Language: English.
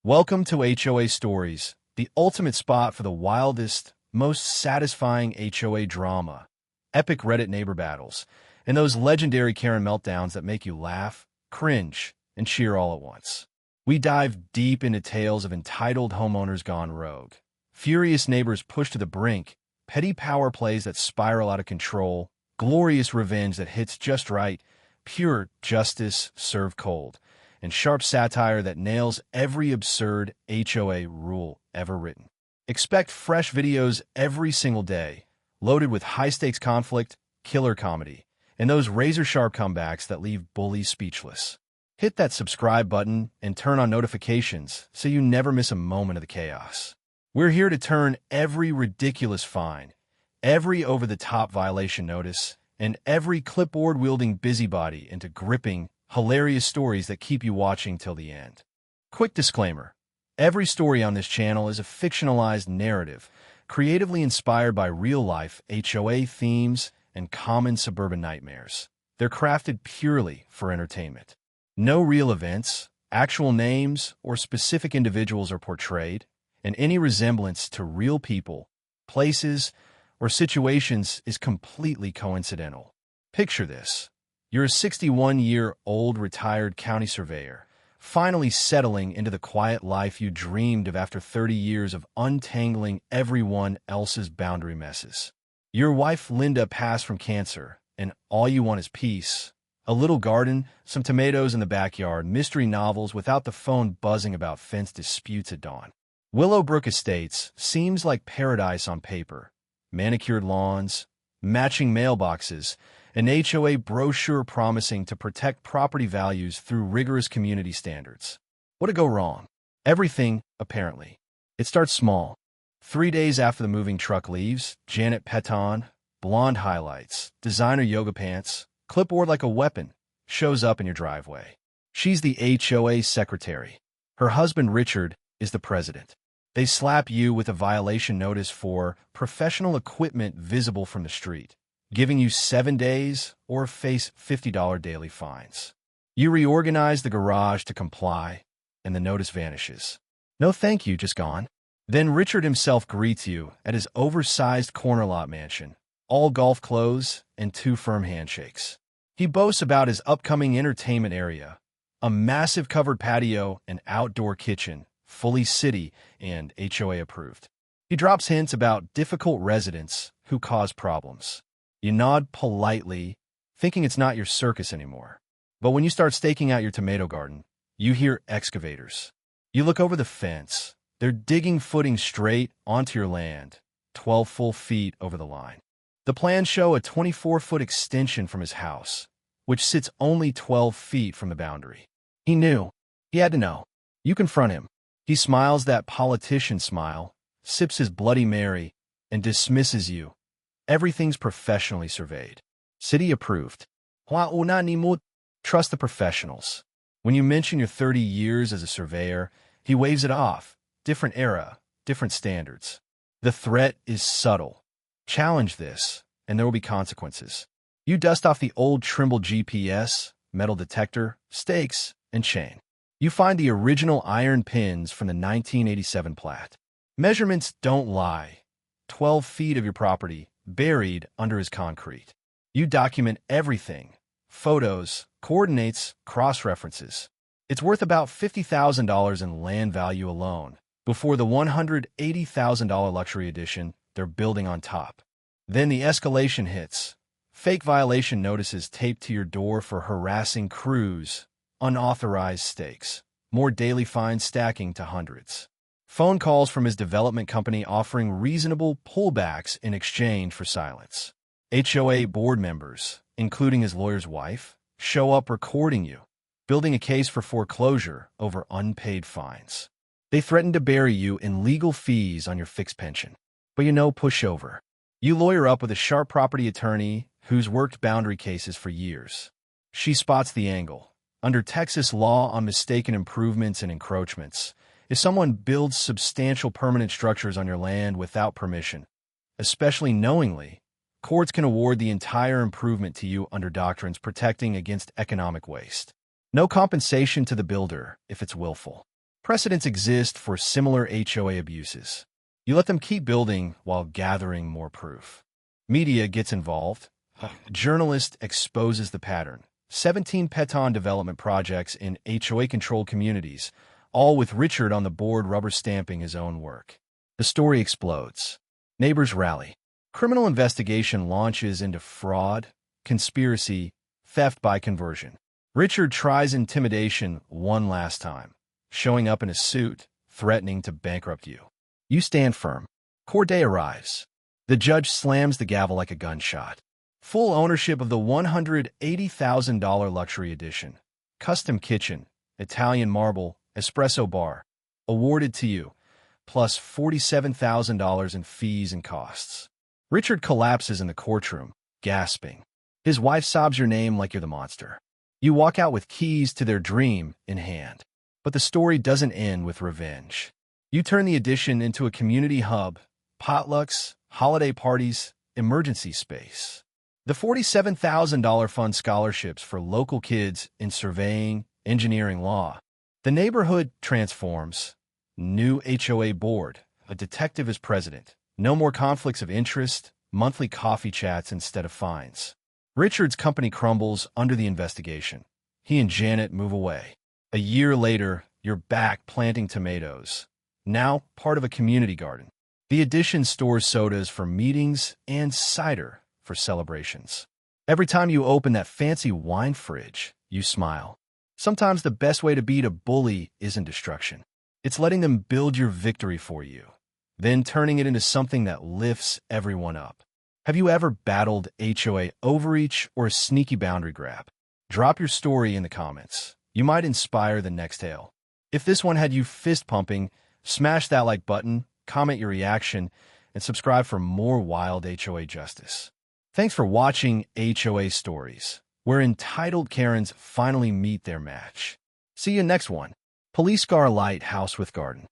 Welcome to HOA Stories, the ultimate spot for the wildest, most satisfying HOA drama, epic Reddit neighbor battles, and those legendary Karen meltdowns that make you laugh, cringe, and cheer all at once. We dive deep into tales of entitled homeowners gone rogue, furious neighbors pushed to the brink, petty power plays that spiral out of control, glorious revenge that hits just right, pure justice served cold, and sharp satire that nails every absurd HOA rule ever written. Expect fresh videos every single day, loaded with high-stakes conflict, killer comedy, and those razor-sharp comebacks that leave bullies speechless. Hit that subscribe button and turn on notifications so you never miss a moment of the chaos. We're here to turn every ridiculous fine, every over-the-top violation notice, and every clipboard-wielding busybody into gripping, hilarious stories that keep you watching till the end. Quick disclaimer: every story on this channel is a fictionalized narrative, creatively inspired by real-life HOA themes and common suburban nightmares. They're crafted purely for entertainment. No real events, actual names, or specific individuals are portrayed, and any resemblance to real people, places, or situations is completely coincidental. Picture this. You're a 61-year-old retired county surveyor, finally settling into the quiet life you dreamed of after 30 years of untangling everyone else's boundary messes. Your wife Linda passed from cancer, and all you want is peace. A little garden, some tomatoes in the backyard, mystery novels without the phone buzzing about fence disputes at dawn. Willowbrook Estates seems like paradise on paper. Manicured lawns, matching mailboxes, an HOA brochure promising to protect property values through rigorous community standards. What'd go wrong? Everything, apparently. It starts small. 3 days after the moving truck leaves, Janet Peton, blonde highlights, designer yoga pants, clipboard like a weapon, shows up in your driveway. She's the HOA secretary. Her husband, Richard, is the president. They slap you with a violation notice for professional equipment visible from the street, giving you 7 days or face $50 daily fines. You reorganize the garage to comply, and the notice vanishes. No thank you, just gone. Then Richard himself greets you at his oversized corner lot mansion, all golf clothes and 2 firm handshakes. He boasts about his upcoming entertainment area, a massive covered patio and outdoor kitchen, fully city and HOA approved. He drops hints about difficult residents who cause problems. You nod politely, thinking it's not your circus anymore. But when you start staking out your tomato garden, you hear excavators. You look over the fence. They're digging footing straight onto your land, 12 full feet over the line. The plans show a 24-foot extension from his house, which sits only 12 feet from the boundary. He knew. He had to know. You confront him. He smiles that politician smile, sips his Bloody Mary, and dismisses you. Everything's professionally surveyed. City approved. Trust the professionals. When you mention your 30 years as a surveyor, he waves it off. Different era, different standards. The threat is subtle. Challenge this, and there will be consequences. You dust off the old Trimble GPS, metal detector, stakes, and chain. You find the original iron pins from the 1987 plat. Measurements don't lie. 12 feet of your property buried under his concrete. You document everything: photos, coordinates, cross-references. It's worth about $50,000 in land value alone, before the $180,000 luxury addition they're building on top. Then the escalation hits. Fake violation notices taped to your door for harassing crews, unauthorized stakes, more daily fines stacking to hundreds. Phone calls from his development company offering reasonable pullbacks in exchange for silence. HOA board members, including his lawyer's wife, show up recording you, building a case for foreclosure over unpaid fines. They threaten to bury you in legal fees on your fixed pension. But pushover. You lawyer up with a sharp property attorney who's worked boundary cases for years. She spots the angle. Under Texas law on mistaken improvements and encroachments, if someone builds substantial permanent structures on your land without permission, especially knowingly, courts can award the entire improvement to you under doctrines protecting against economic waste. No compensation to the builder if it's willful. Precedents exist for similar HOA abuses. You let them keep building while gathering more proof. Media gets involved. A journalist exposes the pattern. 17 Peton development projects in HOA-controlled communities, all with Richard on the board rubber stamping his own work. The story explodes. Neighbors rally. Criminal investigation launches into fraud, conspiracy, theft by conversion. Richard tries intimidation one last time, showing up in a suit, threatening to bankrupt you. You stand firm. Court day arrives. The judge slams the gavel like a gunshot. Full ownership of the $180,000 luxury edition. Custom kitchen, Italian marble, espresso bar. Awarded to you, plus $47,000 in fees and costs. Richard collapses in the courtroom, gasping. His wife sobs your name like you're the monster. You walk out with keys to their dream in hand. But the story doesn't end with revenge. You turn the addition into a community hub, potlucks, holiday parties, emergency space. The $47,000 fund scholarships for local kids in surveying, engineering, law. The neighborhood transforms. New HOA board, a detective as president. No more conflicts of interest, monthly coffee chats instead of fines. Richard's company crumbles under the investigation. He and Janet move away. A year later, you're back planting tomatoes. Now part of a community garden. The addition stores sodas for meetings and cider for celebrations. Every time you open that fancy wine fridge, you smile. Sometimes the best way to beat a bully isn't destruction. It's letting them build your victory for you, then turning it into something that lifts everyone up. Have you ever battled HOA overreach or a sneaky boundary grab? Drop your story in the comments. You might inspire the next tale. If this one had you fist pumping, smash that like button, comment your reaction, and subscribe for more wild HOA justice. Thanks for watching HOA Stories, where entitled Karens finally meet their match. See you next one. Police car light house with garden.